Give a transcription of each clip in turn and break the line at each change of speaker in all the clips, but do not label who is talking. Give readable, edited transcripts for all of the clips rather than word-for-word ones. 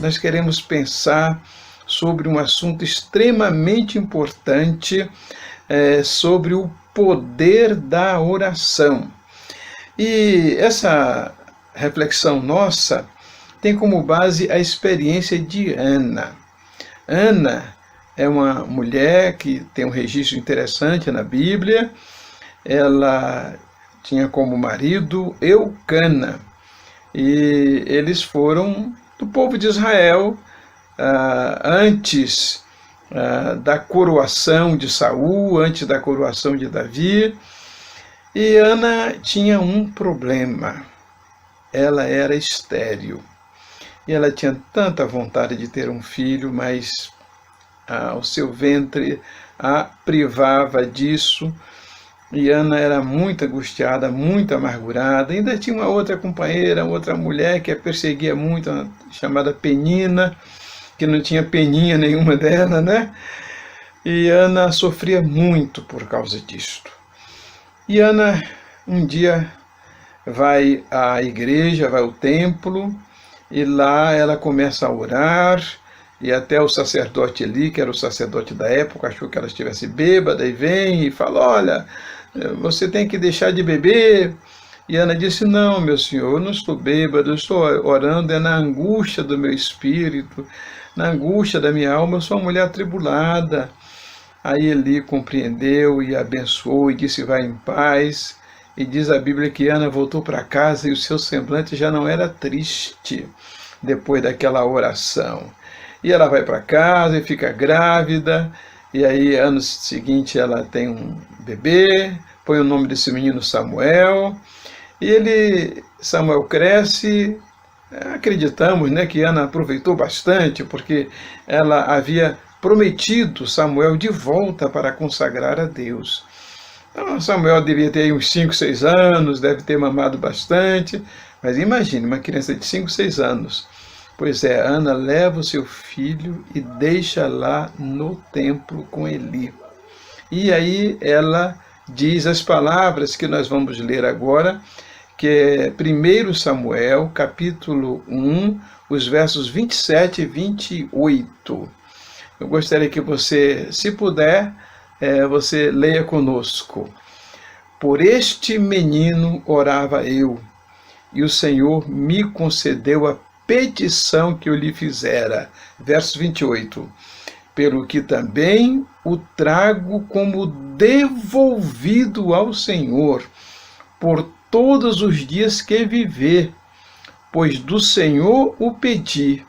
nós queremos pensar sobre um assunto extremamente importante, sobre o poder da oração. E essa reflexão nossa tem como base a experiência de Ana. Ana é uma mulher que tem um registro interessante na Bíblia. Ela tinha como marido Eucana, e eles foram do povo de Israel antes da coroação de Saul, antes da coroação de Davi. E Ana tinha um problema: ela era estéril. E ela tinha tanta vontade de ter um filho, mas o seu ventre a privava disso. E Ana era muito angustiada, muito amargurada. Ainda tinha uma outra companheira, outra mulher que a perseguia muito, chamada Penina, que não tinha peninha nenhuma dela, né? E Ana sofria muito por causa disto. E Ana um dia vai à igreja, vai ao templo, e lá ela começa a orar, e até o sacerdote ali, que era o sacerdote da época, achou que ela estivesse bêbada, e vem e fala: olha, você tem que deixar de beber. E Ana disse: não, meu senhor, eu não estou bêbado, eu estou orando na angústia do meu espírito, na angústia da minha alma, eu sou uma mulher atribulada. Aí Eli compreendeu e abençoou e disse: vai em paz. E diz a Bíblia que Ana voltou para casa e o seu semblante já não era triste depois daquela oração. E ela vai para casa e fica grávida, e aí ano seguinte ela tem um bebê, põe o nome desse menino Samuel, e Samuel cresce. Acreditamos, né, que Ana aproveitou bastante, porque ela havia prometido Samuel de volta para consagrar a Deus. Então, Samuel devia ter uns 5, 6 anos, deve ter mamado bastante, mas imagine, uma criança de 5, 6 anos. Pois é, Ana leva o seu filho e deixa lá no templo com Eli. E aí ela diz as palavras que nós vamos ler agora, que é 1 Samuel, capítulo 1, os versos 27 e 28. Eu gostaria que você, se puder, você leia conosco. Por este menino orava eu, e o Senhor me concedeu a petição que eu lhe fizera. Verso 28. Pelo que também o trago como devolvido ao Senhor, por todos os dias que viver, pois do Senhor o pedi.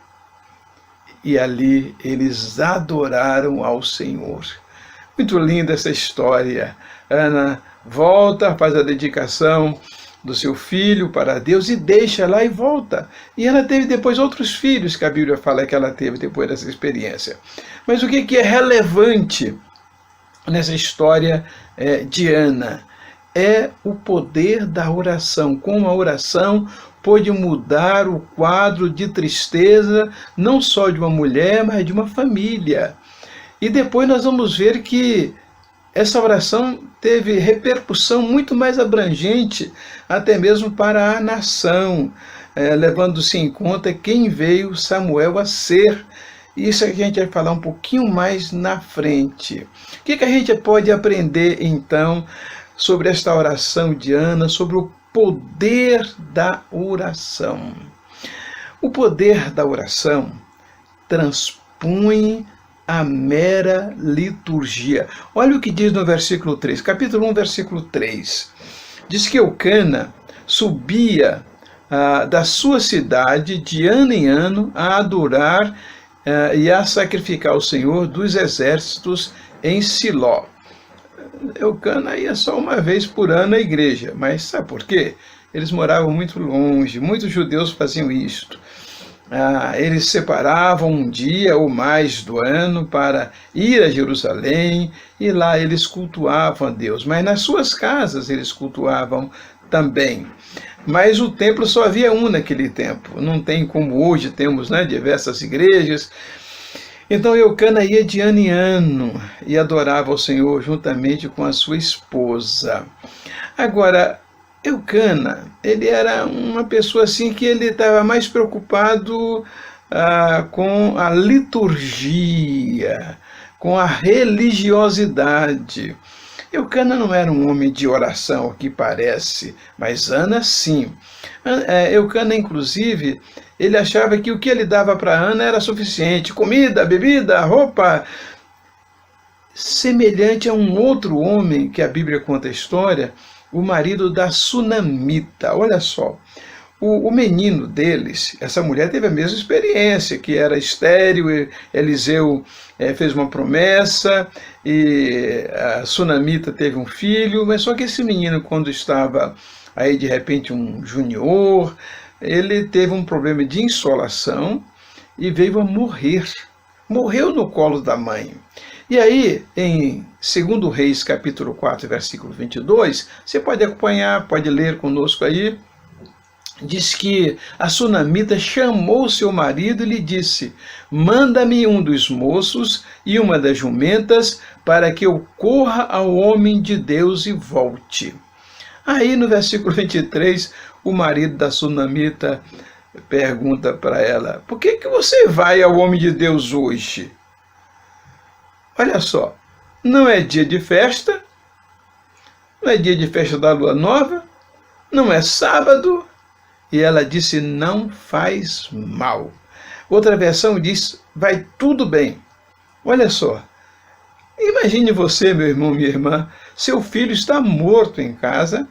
E ali eles adoraram ao Senhor. Muito linda essa história. Ana volta, faz a dedicação do seu filho para Deus e deixa lá e volta. E ela teve depois outros filhos, que a Bíblia fala que ela teve depois dessa experiência. Mas o que é relevante nessa história de Ana? É o poder da oração. Como a oração pôde mudar o quadro de tristeza, não só de uma mulher, mas de uma família. E depois nós vamos ver que essa oração teve repercussão muito mais abrangente, até mesmo para a nação, levando-se em conta quem veio Samuel a ser. Isso a gente vai falar um pouquinho mais na frente. O que a gente pode aprender, então, sobre esta oração de Ana, sobre o poder da oração? O poder da oração transpõe a mera liturgia. Olha o que diz no versículo 3, capítulo 1, versículo 3. Diz que Eucana subia da sua cidade de ano em ano a adorar e a sacrificar ao Senhor dos exércitos em Siló. Eucana ia só uma vez por ano à igreja, mas sabe por quê? Eles moravam muito longe, muitos judeus faziam isto. Eles separavam um dia ou mais do ano para ir a Jerusalém, e lá eles cultuavam a Deus, mas nas suas casas eles cultuavam também. Mas o templo só havia um naquele tempo, não tem como hoje temos, né, diversas igrejas. Então Eucana ia de ano em ano e adorava o Senhor juntamente com a sua esposa. Agora, Eucana, ele era uma pessoa assim que ele estava mais preocupado com a liturgia, com a religiosidade. Eucana não era um homem de oração, o que parece, mas Ana sim. Eucana, inclusive, ele achava que o que ele dava para Ana era suficiente: comida, bebida, roupa. Semelhante a um outro homem que a Bíblia conta a história, o marido da Sunamita. Olha só, o menino deles, essa mulher teve a mesma experiência, que era estéril. Eliseu fez uma promessa e a Sunamita teve um filho, mas só que esse menino, quando estava aí de repente um junior, ele teve um problema de insolação e veio a morrer. Morreu no colo da mãe. E aí, em 2 Reis, capítulo 4, versículo 22, você pode acompanhar, pode ler conosco aí, diz que a Sunamita chamou seu marido e lhe disse: manda-me um dos moços e uma das jumentas, para que eu corra ao homem de Deus e volte. Aí no versículo 23, o marido da Sunamita pergunta para ela: por que você vai ao homem de Deus hoje? Olha só, não é dia de festa, não é dia de festa da lua nova, não é sábado. E ela disse: não faz mal. Outra versão diz: vai tudo bem. Olha só, imagine você, meu irmão, minha irmã, seu filho está morto em casa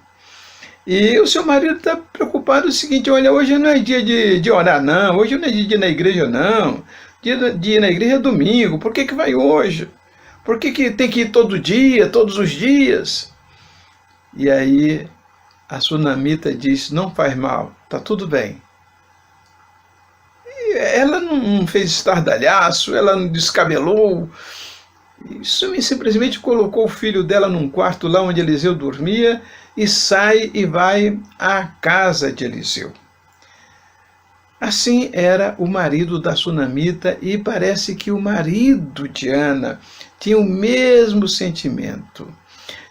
e o seu marido está preocupado o seguinte: olha, hoje não é dia de orar não, hoje não é dia de ir na igreja não, dia de ir na igreja é domingo, por que vai hoje? Por que tem que ir todo dia, todos os dias? E aí a Sunamita diz: não faz mal, está tudo bem. E ela não fez estardalhaço, ela não descabelou. Isso simplesmente colocou o filho dela num quarto lá onde Eliseu dormia e sai e vai à casa de Eliseu. Assim era o marido da Sunamita, e parece que o marido de Ana tinha o mesmo sentimento.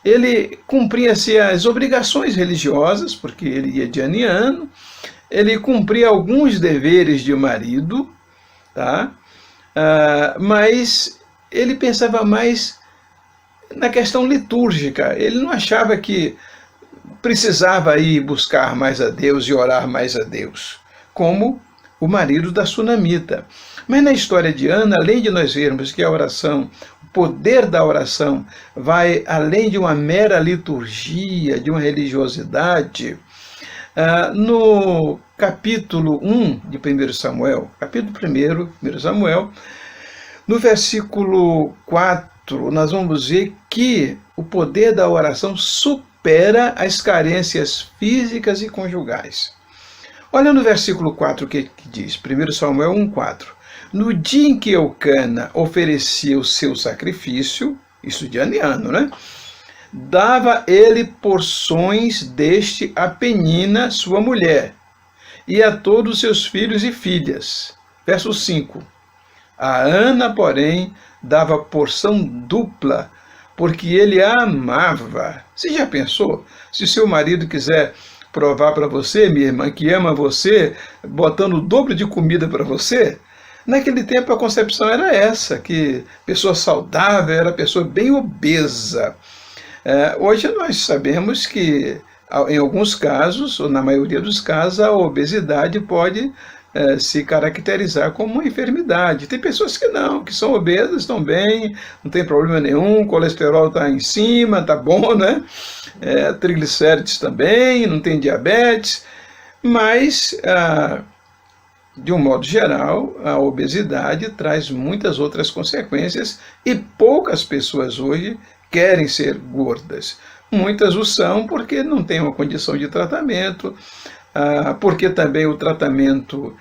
Ele cumpria-se as obrigações religiosas, porque ele ia de ano em ano, ele cumpria alguns deveres de marido, tá? Mas ele pensava mais na questão litúrgica. Ele não achava que precisava ir buscar mais a Deus e orar mais a Deus, como o marido da Sunamita. Mas na história de Ana, além de nós vermos que a oração, o poder da oração, vai além de uma mera liturgia, de uma religiosidade, no capítulo 1 de 1 Samuel, capítulo 1 Samuel, no versículo 4, nós vamos ver que o poder da oração supera as carências físicas e conjugais. Olha no versículo 4 o que diz, 1 Samuel 1,4. No dia em que Eucana oferecia o seu sacrifício, isso de ano em ano, né? Dava ele porções deste a Penina, sua mulher, e a todos os seus filhos e filhas. Verso 5. A Ana, porém, dava porção dupla, porque ele a amava. Você já pensou? Se seu marido quiser provar para você, minha irmã, que ama você, botando o dobro de comida para você? Naquele tempo a concepção era essa, que pessoa saudável era pessoa bem obesa. Hoje nós sabemos que, em alguns casos, ou na maioria dos casos, a obesidade pode se caracterizar como uma enfermidade. Tem pessoas que não, que são obesas, estão bem, não tem problema nenhum, o colesterol está em cima, está bom, né? Triglicérides também, não tem diabetes, mas, de um modo geral, a obesidade traz muitas outras consequências e poucas pessoas hoje querem ser gordas. Muitas o são porque não têm uma condição de tratamento, porque também o tratamento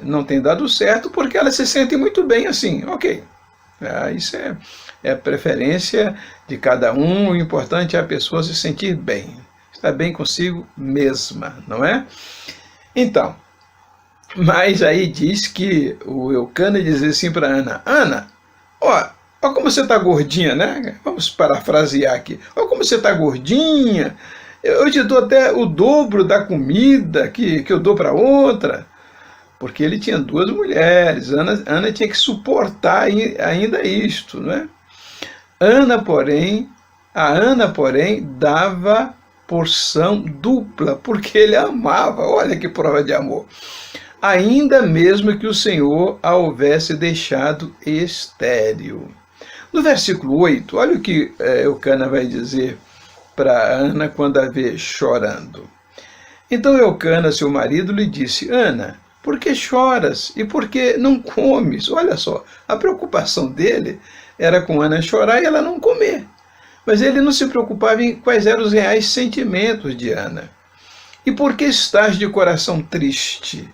não tem dado certo, porque elas se sentem muito bem assim, ok. Isso é a preferência de cada um, o importante é a pessoa se sentir bem, estar bem consigo mesma, não é? Então, mas aí diz que o Eucana diz assim para Ana: Ana, olha como você está gordinha, né? Vamos parafrasear aqui. Olha como você está gordinha. Eu te dou até o dobro da comida que eu dou para outra. porque ele tinha 2 mulheres. Ana tinha que suportar ainda isto, né? A Ana, porém, dava porção dupla, porque ele amava. Olha que prova de amor. Ainda mesmo que o Senhor a houvesse deixado estéril. No versículo 8, olha o que Eucana vai dizer para Ana quando a vê chorando. Então Eucana, seu marido, lhe disse: Ana, por que choras e por que não comes? Olha só, a preocupação dele era com Ana chorar e ela não comer. Mas ele não se preocupava em quais eram os reais sentimentos de Ana. E por que estás de coração triste?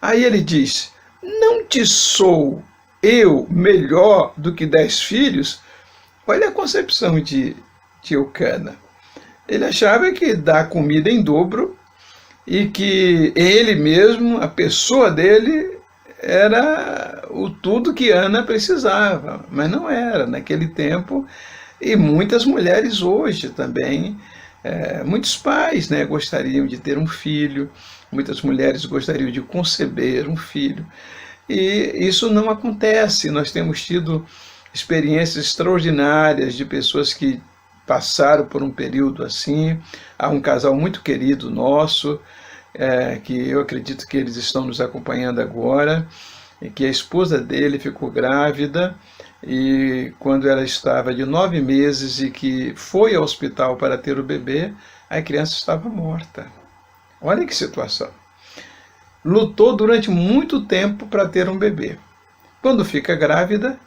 Aí ele diz: não te sou eu melhor do que 10 filhos? Olha a concepção de Eucana. Ele achava que dar comida em dobro e que ele mesmo, a pessoa dele, era o tudo que Ana precisava. Mas não era naquele tempo. E muitas mulheres hoje também, muitos pais, né, gostariam de ter um filho, muitas mulheres gostariam de conceber um filho. E isso não acontece. Nós temos tido experiências extraordinárias de pessoas que passaram por um período assim. Há um casal muito querido nosso, que eu acredito que eles estão nos acompanhando agora, e que a esposa dele ficou grávida, e quando ela estava de 9 meses e que foi ao hospital para ter o bebê, a criança estava morta. Olha que situação. Lutou durante muito tempo para ter um bebê. Quando fica grávida,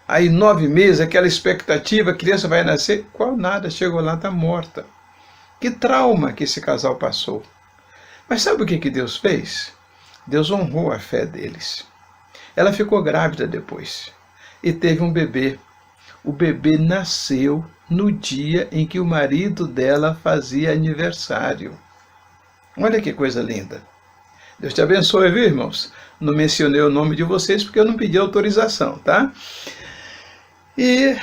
aí 9 meses, aquela expectativa, a criança vai nascer, qual nada, chegou lá, está morta. Que trauma que esse casal passou. Mas sabe o que Deus fez? Deus honrou a fé deles. Ela ficou grávida depois e teve um bebê. O bebê nasceu no dia em que o marido dela fazia aniversário. Olha que coisa linda. Deus te abençoe, viu, irmãos? Não mencionei o nome de vocês porque eu não pedi autorização, tá? E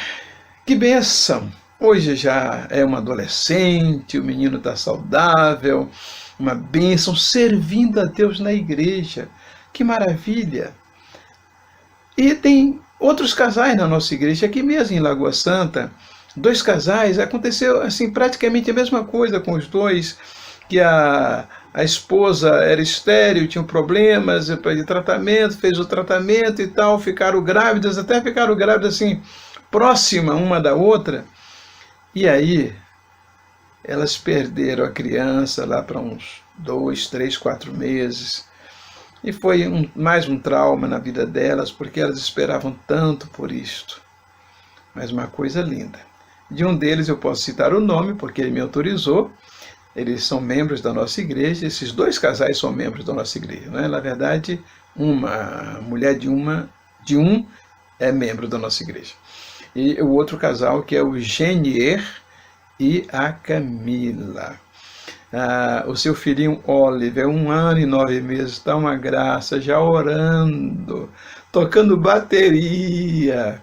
que benção. Hoje já é uma adolescente, o menino está saudável, uma bênção, servindo a Deus na igreja. Que maravilha! E tem outros casais na nossa igreja, aqui mesmo em Lagoa Santa, 2 casais, aconteceu assim praticamente a mesma coisa com os dois, que a esposa era estéril, tinha problemas de tratamento, fez o tratamento e tal, ficaram grávidas, até ficaram grávidas assim, próxima uma da outra, e aí elas perderam a criança lá para uns 2, 3, 4 meses, e foi mais um trauma na vida delas, porque elas esperavam tanto por isto. Mas uma coisa linda. De um deles eu posso citar o nome, porque ele me autorizou. Eles são membros da nossa igreja. Esses 2 casais são membros da nossa igreja, né? Na verdade, uma mulher de um é membro da nossa igreja. E o outro casal, que é o Genier e a Camila. O seu filhinho Oliver, 1 ano e 9 meses, está uma graça, já orando, tocando bateria.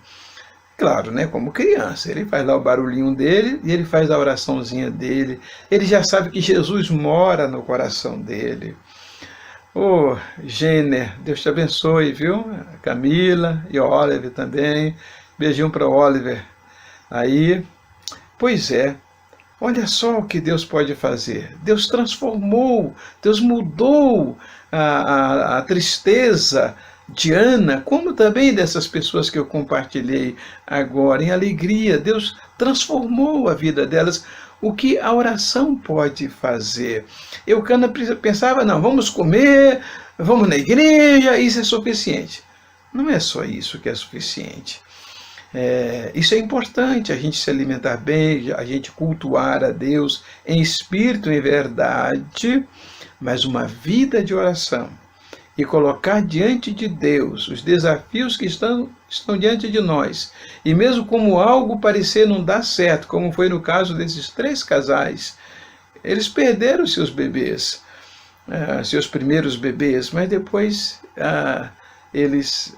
Claro, né, como criança, ele faz lá o barulhinho dele e ele faz a oraçãozinha dele. Ele já sabe que Jesus mora no coração dele. Ô, Jenner, Deus te abençoe, viu? A Camila e o Oliver também. Beijinho para o Oliver. Aí, pois é. Olha só o que Deus pode fazer. Deus transformou, Deus mudou a tristeza de Ana, como também dessas pessoas que eu compartilhei agora, em alegria. Deus transformou a vida delas. O que a oração pode fazer? Eucana pensava, não, vamos comer, vamos na igreja, isso é suficiente. Não é só isso que é suficiente. Isso é importante, a gente se alimentar bem, a gente cultuar a Deus em espírito e em verdade, mas uma vida de oração e colocar diante de Deus os desafios que estão diante de nós, e mesmo como algo parecer não dar certo, como foi no caso desses 3 casais, eles perderam seus bebês, seus primeiros bebês, mas depois eles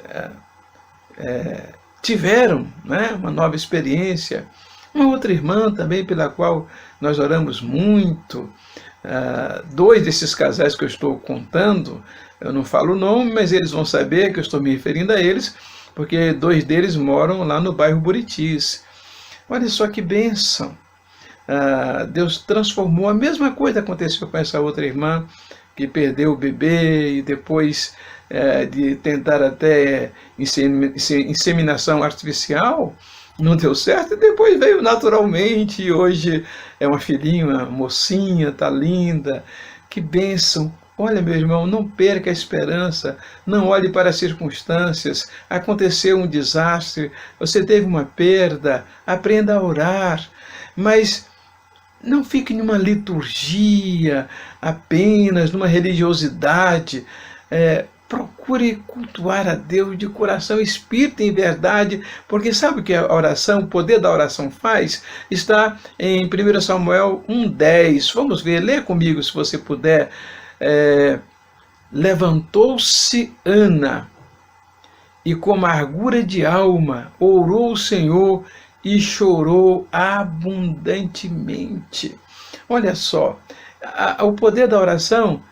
tiveram, né, uma nova experiência. Uma outra irmã também pela qual nós oramos muito, Dois desses casais que eu estou contando, eu não falo o nome, mas eles vão saber que eu estou me referindo a eles, porque dois deles moram lá no bairro Buritis. Olha só que bênção. Deus transformou. A mesma coisa aconteceu com essa outra irmã, que perdeu o bebê e depois de tentar até inseminação artificial, não deu certo, e depois veio naturalmente, e hoje é uma filhinha, uma mocinha, tá linda. Que bênção. Olha, meu irmão, não perca a esperança, não olhe para as circunstâncias. Aconteceu um desastre, você teve uma perda, aprenda a orar, mas não fique numa liturgia apenas, numa religiosidade. Procure cultuar a Deus de coração, espírito e em verdade, porque sabe o que a oração, o poder da oração faz? Está em 1 Samuel 1,10. Vamos ver, lê comigo se você puder. Levantou-se Ana e com amargura de alma orou o Senhor e chorou abundantemente. Olha só, o poder da oração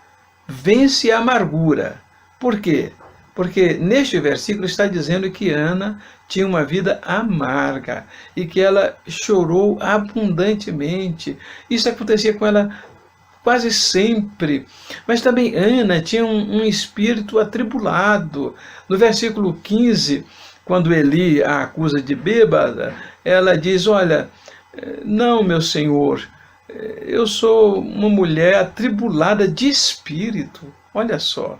vence a amargura. Por quê? Porque neste versículo está dizendo que Ana tinha uma vida amarga e que ela chorou abundantemente. Isso acontecia com ela quase sempre. Mas também Ana tinha um espírito atribulado. No versículo 15, quando Eli a acusa de bêbada, ela diz: olha, não, meu senhor, eu sou uma mulher atribulada de espírito. Olha só.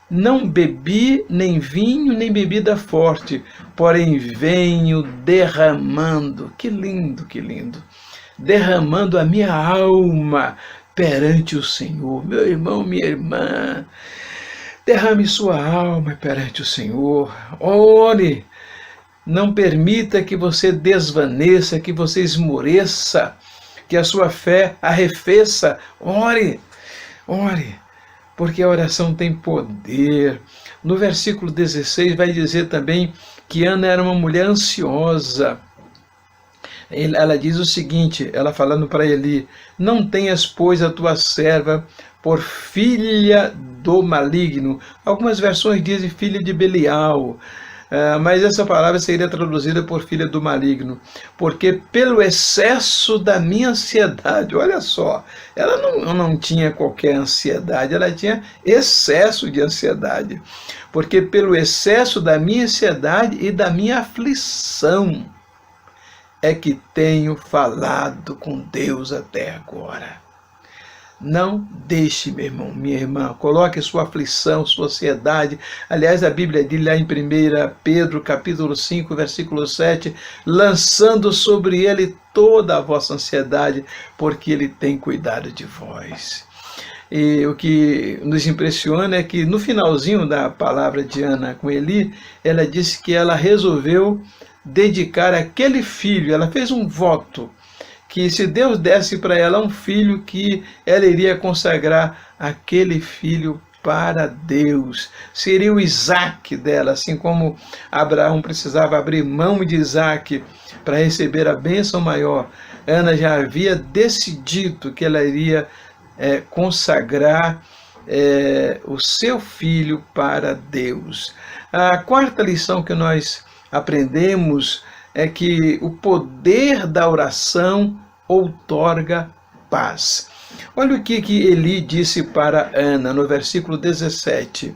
Não bebi nem vinho, nem bebida forte, porém venho derramando. Que lindo, que lindo. Derramando a minha alma perante o Senhor. Meu irmão, minha irmã, derrame sua alma perante o Senhor. Ore. Não permita que você desvaneça, que você esmoreça, que a sua fé arrefeça. Ore, ore, porque a oração tem poder. No versículo 16 vai dizer também que Ana era uma mulher ansiosa. Ela diz o seguinte, ela falando para Eli: não tenhas, pois, a tua serva por filha do maligno. Algumas versões dizem filha de Belial, mas essa palavra seria traduzida por filha do maligno, porque pelo excesso da minha ansiedade. Olha só, ela não tinha qualquer ansiedade, ela tinha excesso de ansiedade, porque pelo excesso da minha ansiedade e da minha aflição é que tenho falado com Deus até agora. Não deixe, meu irmão, minha irmã, coloque sua aflição, sua ansiedade. Aliás, a Bíblia diz lá em 1 Pedro, capítulo 5, versículo 7, lançando sobre ele toda a vossa ansiedade, porque ele tem cuidado de vós. E o que nos impressiona é que no finalzinho da palavra de Ana com Eli, ela disse que ela resolveu dedicar aquele filho, ela fez um voto, que se Deus desse para ela um filho, que ela iria consagrar aquele filho para Deus. Seria o Isaac dela, assim como Abraão precisava abrir mão de Isaac para receber a bênção maior. Ana já havia decidido que ela iria consagrar o seu filho para Deus. A quarta lição que nós aprendemos é que o poder da oração outorga paz. Olha o que Eli disse para Ana no versículo 17.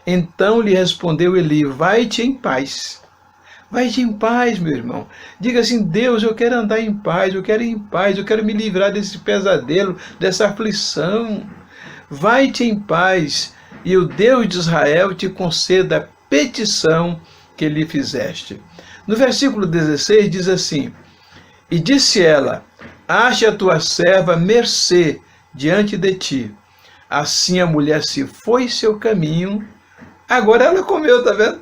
Então lhe respondeu Eli: vai-te em paz. Vai-te em paz, meu irmão. Diga assim: Deus, eu quero andar em paz, eu quero ir em paz, eu quero me livrar desse pesadelo, dessa aflição. Vai-te em paz, e o Deus de Israel te conceda a petição que lhe fizeste. No versículo 16 diz assim: e disse ela: ache a tua serva mercê diante de ti. Assim a mulher se foi seu caminho. Agora ela comeu, tá vendo?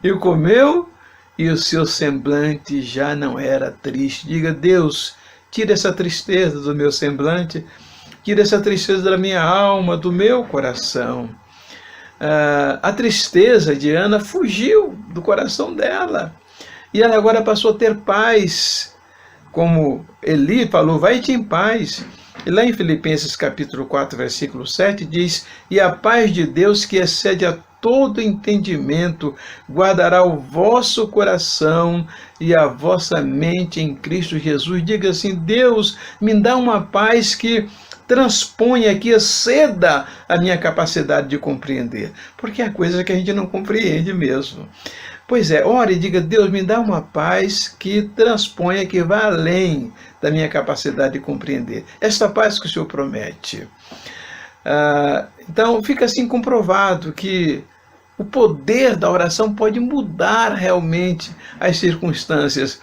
E comeu, e o seu semblante já não era triste. Diga: Deus, tira essa tristeza do meu semblante, tira essa tristeza da minha alma, do meu coração. A tristeza de Ana fugiu do coração dela. E ela agora passou a ter paz. Como Eli falou: vai-te em paz. E lá em Filipenses capítulo 4, versículo 7, diz: e a paz de Deus, que excede a todo entendimento, guardará o vosso coração e a vossa mente em Cristo Jesus. Diga assim: Deus, me dá uma paz que transponha, que exceda a minha capacidade de compreender. Porque há coisas que a gente não compreende mesmo. Pois é, ore e diga: Deus, me dá uma paz que transponha, que vá além da minha capacidade de compreender. Esta paz que o Senhor promete. Então, fica assim comprovado que o poder da oração pode mudar realmente as circunstâncias.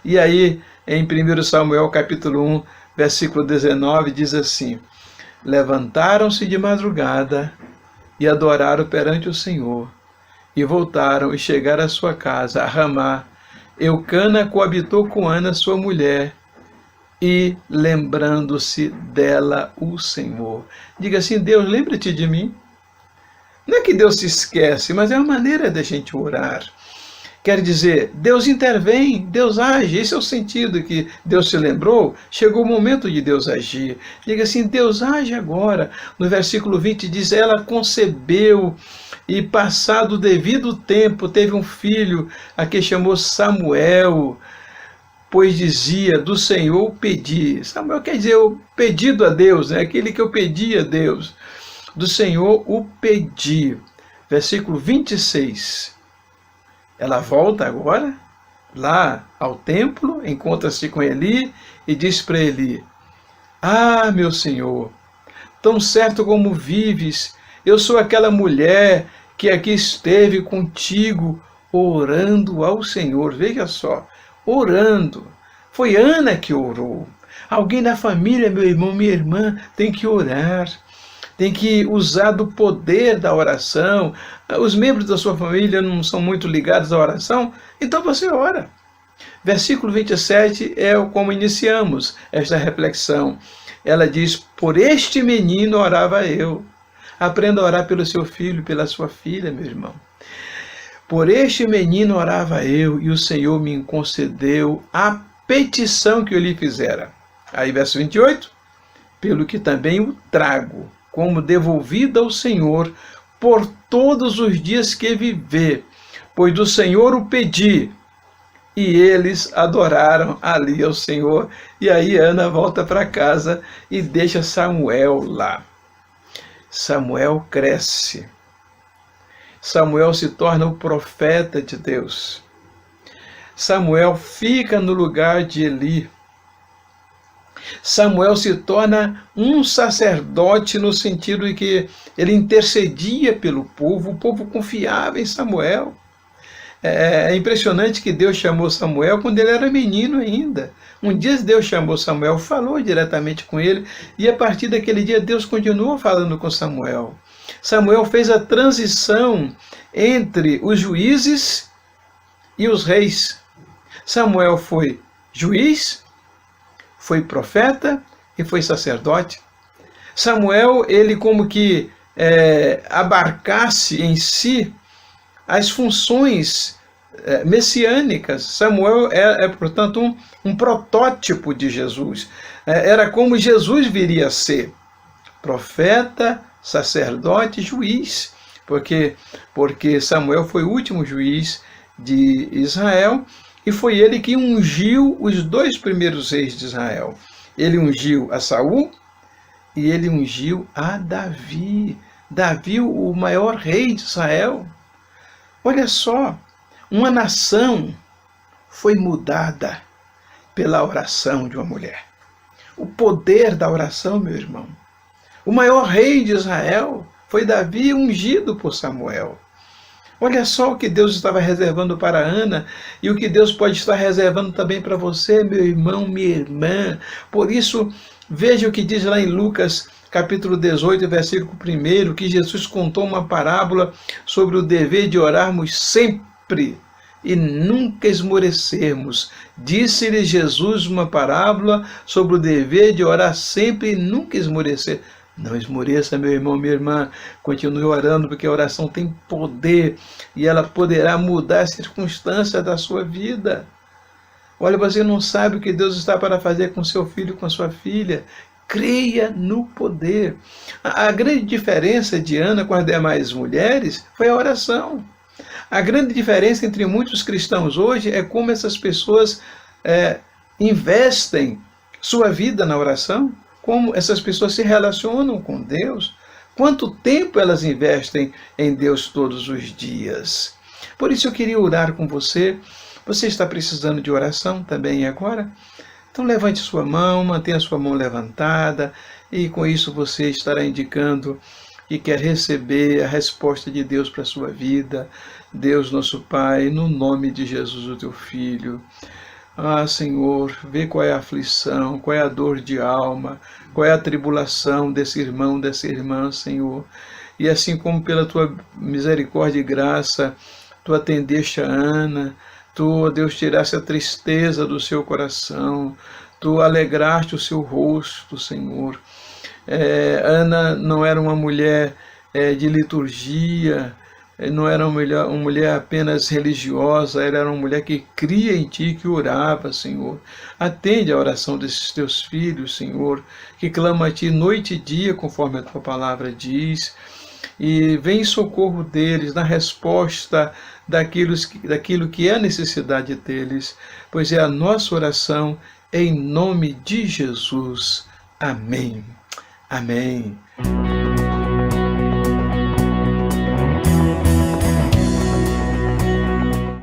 E aí, em 1 Samuel capítulo 1, versículo 19, diz assim: levantaram-se de madrugada e adoraram perante o Senhor, e voltaram e chegaram à sua casa, a Ramá. Eucana coabitou com Ana, sua mulher, e lembrando-se dela o Senhor. Diga assim: Deus, lembra-te de mim. Não é que Deus se esquece, mas é uma maneira da gente orar. Quer dizer, Deus intervém, Deus age. Esse é o sentido que Deus se lembrou. Chegou o momento de Deus agir. Diga assim: Deus age agora. No versículo 20 diz: ela concebeu e, passado o devido tempo, teve um filho, a que chamou Samuel, pois dizia: do Senhor pedi. Samuel quer dizer o pedido a Deus, né? Aquele que eu pedi a Deus. Do Senhor o pedi. Versículo 26. Ela volta agora lá ao templo, encontra-se com Eli e diz para Eli: ah, meu Senhor, tão certo como vives, eu sou aquela mulher que aqui esteve contigo orando ao Senhor. Veja só, orando. Foi Ana que orou. Alguém da família, meu irmão, minha irmã, tem que orar. Tem que usar do poder da oração. Os membros da sua família não são muito ligados à oração, então você ora. Versículo 27 é como iniciamos esta reflexão. Ela diz: por este menino orava eu. Aprenda a orar pelo seu filho, pela sua filha, meu irmão. Por este menino orava eu, e o Senhor me concedeu a petição que eu lhe fizera. Aí, verso 28. Pelo que também o trago como devolvida ao Senhor por todos os dias que viver, pois do Senhor o pedi. E eles adoraram ali ao Senhor. E aí Ana volta para casa e deixa Samuel lá. Samuel cresce. Samuel se torna o profeta de Deus. Samuel fica no lugar de Eli. Samuel se torna um sacerdote no sentido de que ele intercedia pelo povo, o povo confiava em Samuel. É impressionante que Deus chamou Samuel quando ele era menino ainda. Um dia Deus chamou Samuel, falou diretamente com ele, e a partir daquele dia Deus continuou falando com Samuel. Samuel fez a transição entre os juízes e os reis. Samuel foi juiz, foi profeta e foi sacerdote. Samuel, ele como que abarcasse em si as funções messiânicas. Samuel portanto, um protótipo de Jesus. Era como Jesus viria a ser: profeta, sacerdote, juiz. Porque Samuel foi o último juiz de Israel, e foi ele que ungiu os 2 primeiros reis de Israel. Ele ungiu a Saul e ele ungiu a Davi. Davi, o maior rei de Israel. Olha só, uma nação foi mudada pela oração de uma mulher. O poder da oração, meu irmão. O maior rei de Israel foi Davi, ungido por Samuel. Olha só o que Deus estava reservando para Ana e o que Deus pode estar reservando também para você, meu irmão, minha irmã. Por isso, veja o que diz lá em Lucas, capítulo 18, versículo 1, que Jesus contou uma parábola sobre o dever de orarmos sempre e nunca esmorecermos. Disse-lhe Jesus uma parábola sobre o dever de orar sempre e nunca esmorecer. Não esmoreça, meu irmão, minha irmã. Continue orando, porque a oração tem poder e ela poderá mudar as circunstâncias da sua vida. Olha, você não sabe o que Deus está para fazer com seu filho, com sua filha. creia no poder. A grande diferença de Ana com as demais mulheres foi a oração. A grande diferença entre muitos cristãos hoje é como essas pessoas investem sua vida na oração, como essas pessoas se relacionam com Deus, quanto tempo elas investem em Deus todos os dias. Por isso eu queria orar com você. Você está precisando de oração também agora? Então levante sua mão, mantenha sua mão levantada, e com isso você estará indicando que quer receber a resposta de Deus para a sua vida. Deus nosso Pai, no nome de Jesus, o teu Filho. Ah, Senhor, vê qual é a aflição, qual é a dor de alma, qual é a tribulação desse irmão, dessa irmã, Senhor. E assim como pela tua misericórdia e graça, tu atendeste a Ana, tu, Deus, tiraste a tristeza do seu coração, tu alegraste o seu rosto, Senhor. Ana não era uma mulher de liturgia, não era uma mulher apenas religiosa, ela era uma mulher que cria em Ti, que orava, Senhor. Atende a oração desses Teus filhos, Senhor, que clama a Ti noite e dia, conforme a Tua palavra diz, e vem em socorro deles, na resposta daquilo que é a necessidade deles, pois é a nossa oração em nome de Jesus. Amém. Amém.